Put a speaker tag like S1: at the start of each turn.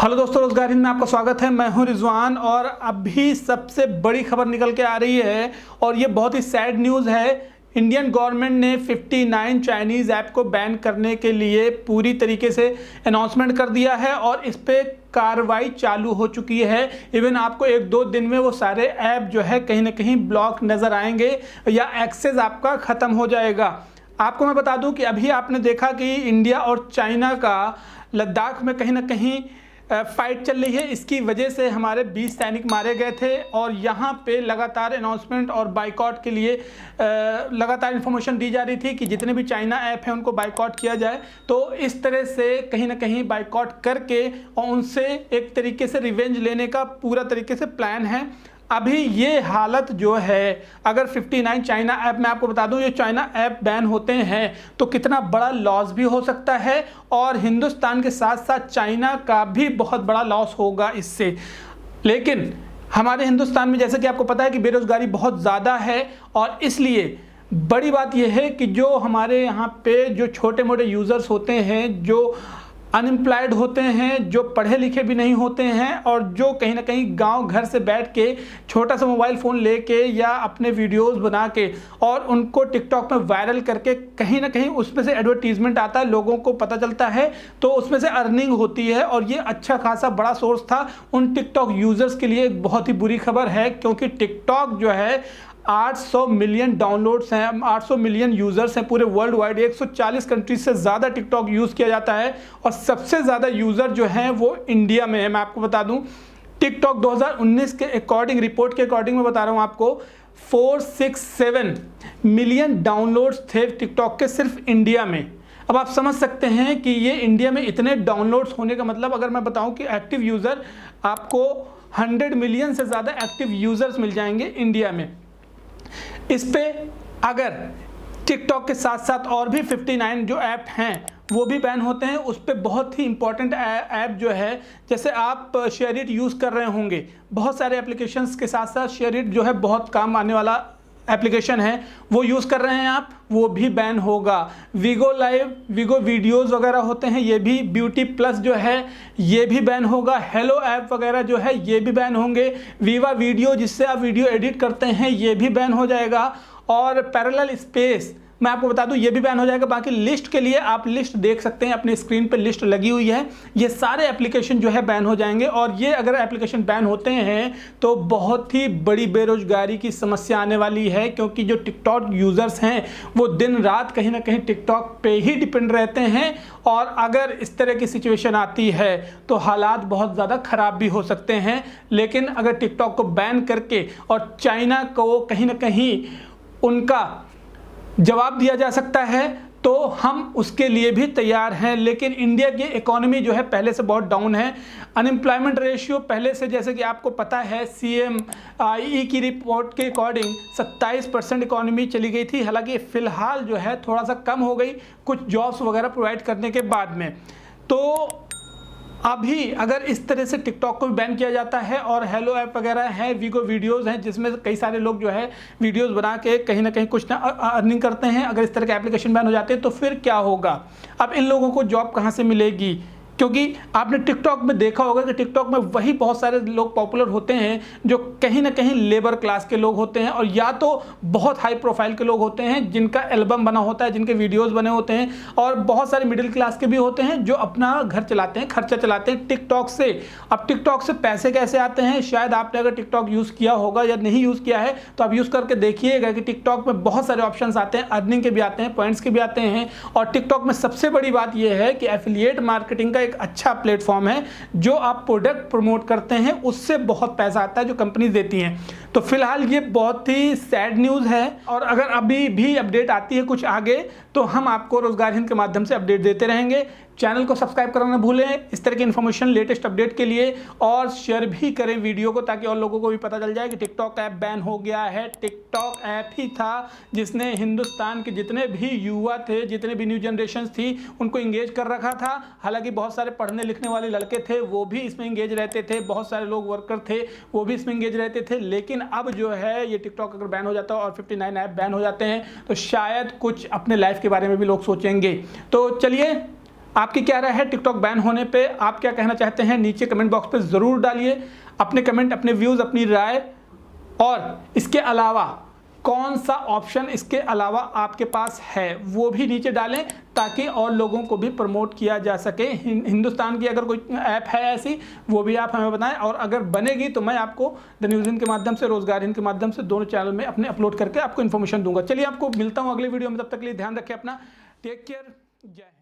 S1: Hello दोस्तों, रोजगार हिंद में आपका स्वागत है। मैं हूं रिजवान और अभी सबसे बड़ी खबर निकल के आ रही है और ये बहुत ही सैड न्यूज़ है। इंडियन गवर्नमेंट ने 59 चाइनीज़ ऐप को बैन करने के लिए पूरी तरीके से अनाउंसमेंट कर दिया है और इस पे कार्रवाई चालू हो चुकी है। इवन आपको 1-2 दिन में वो सारे ऐप जो है कहीं ना कहीं ब्लॉक नज़र आएंगे या एक्सेस आपका ख़त्म हो जाएगा। आपको मैं बता दूं कि अभी आपने देखा कि इंडिया और चाइना का लद्दाख में कहीं ना कहीं फाइट चल रही है। इसकी वजह से हमारे 20 सैनिक मारे गए थे और यहाँ पे लगातार अनाउंसमेंट और बाइकआउट के लिए लगातार इन्फॉर्मेशन दी जा रही थी कि जितने भी चाइना ऐप हैं उनको बाइकआउट किया जाए। तो इस तरह से कहीं ना कहीं बाइकआउट करके और उनसे एक तरीके से रिवेंज लेने का पूरा तरीके से प्लान है। अभी ये हालत जो है, अगर 59 चाइना ऐप, मैं आपको बता दूं ये चाइना ऐप बैन होते हैं तो कितना बड़ा लॉस भी हो सकता है और हिंदुस्तान के साथ साथ चाइना का भी बहुत बड़ा लॉस होगा इससे। लेकिन हमारे हिंदुस्तान में जैसे कि आपको पता है कि बेरोजगारी बहुत ज़्यादा है और इसलिए बड़ी बात यह है कि जो हमारे यहाँ पे जो छोटे मोटे यूज़र्स होते हैं, जो अनएम्प्लॉयड होते हैं, जो पढ़े लिखे भी नहीं होते हैं और जो कहीं ना कहीं गांव घर से बैठ के छोटा सा मोबाइल फ़ोन लेके या अपने वीडियोस बना के और उनको टिकटॉक में वायरल करके कहीं ना कहीं उसमें से एडवर्टीजमेंट आता है, लोगों को पता चलता है तो उसमें से अर्निंग होती है और ये अच्छा खासा बड़ा सोर्स था उन टिकटॉक यूज़र्स के लिए। एक बहुत ही बुरी खबर है क्योंकि टिकटॉक जो है 800 मिलियन डाउनलोड्स हैं, 800 मिलियन यूज़र्स हैं पूरे वर्ल्ड वाइड। 140 कंट्रीज से ज़्यादा टिकटॉक यूज़ किया जाता है और सबसे ज़्यादा यूज़र जो हैं वो इंडिया में है। मैं आपको बता दूं टिकटॉक 2019 के अकॉर्डिंग, रिपोर्ट के अकॉर्डिंग मैं बता रहा हूं आपको, 467 मिलियन डाउनलोड्स थे टिकटॉक के सिर्फ इंडिया में। अब आप समझ सकते हैं कि ये इंडिया में इतने डाउनलोड्स होने का मतलब, अगर मैं बताऊं कि एक्टिव यूज़र आपको 100 मिलियन से ज़्यादा एक्टिव यूज़र्स मिल जाएंगे इंडिया में। इस पे अगर टिकटॉक के साथ साथ और भी 59 जो ऐप हैं वो भी बैन होते हैं, उस पे बहुत ही इंपॉर्टेंट ऐप जो है, जैसे आप शेयरिट यूज़ कर रहे होंगे, बहुत सारे एप्लीकेशंस के साथ साथ शेयरिट जो है बहुत काम आने वाला एप्लीकेशन है, वो यूज़ कर रहे हैं आप, वो भी बैन होगा। वीगो लाइव, वीगो वीडियोज़ वगैरह होते हैं ये भी, ब्यूटी प्लस जो है ये भी बैन होगा। हेलो ऐप वगैरह जो है ये भी बैन होंगे। वीवा वीडियो जिससे आप वीडियो एडिट करते हैं ये भी बैन हो जाएगा और पैरेलल स्पेस मैं आपको बता दूं ये भी बैन हो जाएगा। बाकी लिस्ट के लिए आप लिस्ट देख सकते हैं, अपने स्क्रीन पे लिस्ट लगी हुई है। ये सारे एप्लीकेशन जो है बैन हो जाएंगे और ये अगर एप्लीकेशन बैन होते हैं तो बहुत ही बड़ी बेरोजगारी की समस्या आने वाली है क्योंकि जो टिकटॉक यूज़र्स हैं वो दिन रात कहीं ना कहीं टिकटॉक पे ही डिपेंड रहते हैं और अगर इस तरह की सिचुएशन आती है तो हालात बहुत ज़्यादा ख़राब भी हो सकते हैं। लेकिन अगर टिकटॉक को बैन करके और चाइना को कहीं ना कहीं उनका जवाब दिया जा सकता है तो हम उसके लिए भी तैयार हैं। लेकिन इंडिया की इकोनॉमी जो है पहले से बहुत डाउन है। अनएम्प्लॉयमेंट रेशियो पहले से, जैसे कि आपको पता है, CMI की रिपोर्ट के अकॉर्डिंग 27% इकोनॉमी चली गई थी। हालांकि फ़िलहाल जो है थोड़ा सा कम हो गई कुछ जॉब्स वगैरह प्रोवाइड करने के बाद में। तो अभी अगर इस तरह से टिकटॉक को भी बैन किया जाता है और हेलो ऐप वगैरह है, वीगो वीडियोज़ हैं जिसमें कई सारे लोग जो है वीडियोज़ बना के कहीं ना कहीं कुछ ना अर्निंग करते हैं, अगर इस तरह के एप्लीकेशन बैन हो जाते हैं तो फिर क्या होगा? अब इन लोगों को जॉब कहाँ से मिलेगी? क्योंकि आपने टिकटॉक में देखा होगा कि टिकटॉक में वही बहुत सारे लोग पॉपुलर होते हैं जो कहीं ना कहीं लेबर क्लास के लोग होते हैं और या तो बहुत हाई प्रोफाइल के लोग होते हैं जिनका एल्बम बना होता है, जिनके वीडियोस बने होते हैं, और बहुत सारे मिडिल क्लास के भी होते हैं जो अपना घर चलाते हैं, खर्चा चलाते हैं टिकटॉक से। अब टिकटॉक से पैसे कैसे आते हैं? शायद आपने अगर टिकटॉक यूज़ किया होगा या नहीं यूज़ किया है तो आप यूज़ करके देखिएगा कि टिकटॉक में बहुत सारे ऑप्शन आते हैं, अर्निंग के भी आते हैं, पॉइंट्स के भी आते हैं। और टिकटॉक में सबसे बड़ी बात यह है कि एफिलिएट मार्केटिंग का एक अच्छा प्लेटफॉर्म है। जो आप प्रोडक्ट प्रमोट करते हैं उससे बहुत पैसा आता है जो कंपनीज देती हैं। तो फिलहाल ये बहुत ही सैड न्यूज़ है और अगर अभी भी अपडेट आती है कुछ आगे तो हम आपको रोजगार हिंद के माध्यम से अपडेट देते रहेंगे। चैनल को सब्सक्राइब करना ना भूलें इस तरह की इन्फॉर्मेशन लेटेस्ट अपडेट के लिए, और शेयर भी करें वीडियो को ताकि और लोगों को भी पता चल जाए कि टिकटॉक ऐप बैन हो गया है। टिकटॉक ऐप ही था जिसने हिंदुस्तान के जितने भी युवा थे, जितने भी न्यू जनरेशन थी, उनको इंगेज कर रखा था। हालांकि बहुत सारे पढ़ने लिखने वाले लड़के थे वो भी इसमें इंगेज रहते थे, बहुत सारे लोग वर्कर थे वो भी इसमें इंगेज रहते थे। लेकिन अब जो है ये टिकटॉक अगर बैन हो जाता है और 59 ऐप बैन हो जाते हैं तो शायद कुछ अपने लाइफ के बारे में भी लोग सोचेंगे। तो चलिए आपकी क्या राय है टिकटॉक बैन होने पे? आप क्या कहना चाहते हैं नीचे कमेंट बॉक्स पे ज़रूर डालिए अपने कमेंट, अपने व्यूज़, अपनी राय। और इसके अलावा कौन सा ऑप्शन इसके अलावा आपके पास है वो भी नीचे डालें, ताकि और लोगों को भी प्रमोट किया जा सके। हिंदुस्तान की अगर कोई ऐप है ऐसी, वो भी आप हमें बताएं। और अगर बनेगी तो मैं आपको द न्यूज़ हिंद के माध्यम से, रोजगार हिंद के माध्यम से, दोनों चैनल में अपने अपलोड करके आपको इन्फॉर्मेशन दूंगा। चलिए आपको मिलता हूँ अगले वीडियो में, तब तक के लिए ध्यान रखें अपना। टेक केयर, जय।